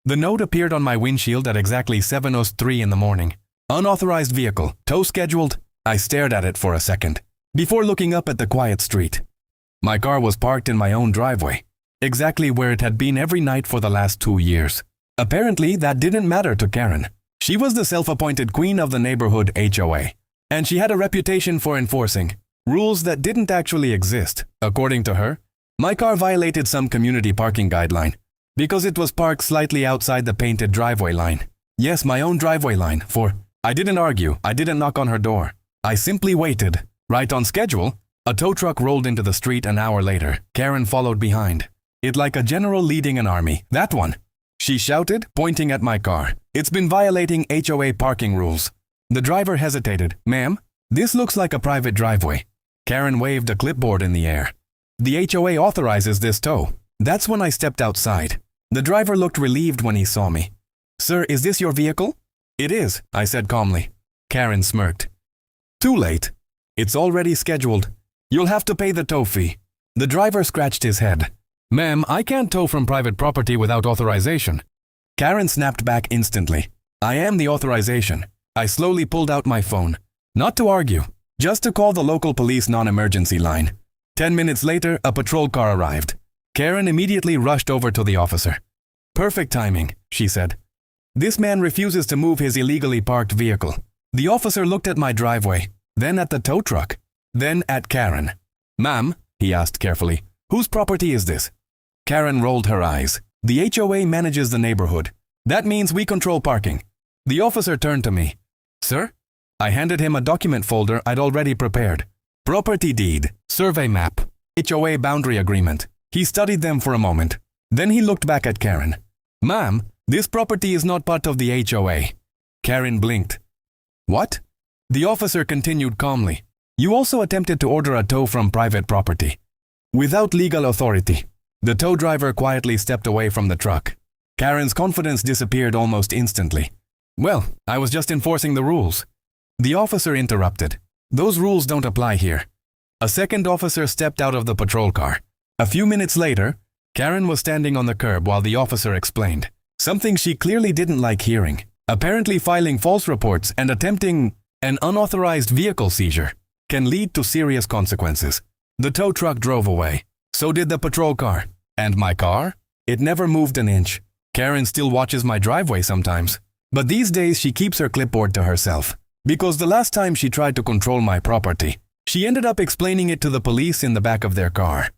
The note appeared on my windshield at exactly 7:03 in the morning. Unauthorized vehicle, tow scheduled. I stared at it for a second, before looking up at the quiet street. My car was parked in my own driveway, exactly where it had been every night for the last 2 years. Apparently, that didn't matter to Karen. She was the self-appointed queen of the neighborhood HOA, and she had a reputation for enforcing rules that didn't actually exist. According to her, my car violated some community parking guideline because it was parked slightly outside the painted driveway line. Yes, my own driveway line, for I didn't argue, I didn't knock on her door. I simply waited. Right on schedule, a tow truck rolled into the street an hour later. Karen followed behind, it like a general leading an army. That one, she shouted, pointing at my car. It's been violating HOA parking rules. The driver hesitated. Ma'am, this looks like a private driveway. Karen waved a clipboard in the air. The HOA authorizes this tow. That's when I stepped outside. The driver looked relieved when he saw me. Sir, is this your vehicle? It is, I said calmly. Karen smirked. Too late. It's already scheduled. You'll have to pay the tow fee. The driver scratched his head. Ma'am, I can't tow from private property without authorization. Karen snapped back instantly. I am the authorization. I slowly pulled out my phone. Not to argue, just to call the local police non-emergency line. 10 minutes later, a patrol car arrived. Karen immediately rushed over to the officer. Perfect timing, she said. This man refuses to move his illegally parked vehicle. The officer looked at my driveway, then at the tow truck, then at Karen. Ma'am, he asked carefully, whose property is this? Karen rolled her eyes. The HOA manages the neighborhood. That means we control parking. The officer turned to me. Sir? I handed him a document folder I'd already prepared. Property deed, survey map, HOA boundary agreement. He studied them for a moment. Then he looked back at Karen. Ma'am, this property is not part of the HOA. Karen blinked. What? The officer continued calmly. You also attempted to order a tow from private property. Without legal authority. The tow driver quietly stepped away from the truck. Karen's confidence disappeared almost instantly. Well, I was just enforcing the rules. The officer interrupted. Those rules don't apply here. A second officer stepped out of the patrol car. A few minutes later, Karen was standing on the curb while the officer explained. Something she clearly didn't like hearing. Apparently filing false reports and attempting an unauthorized vehicle seizure can lead to serious consequences. The tow truck drove away. So did the patrol car. And my car? It never moved an inch. Karen still watches my driveway sometimes. But these days she keeps her clipboard to herself. Because the last time she tried to control my property, she ended up explaining it to the police in the back of their car.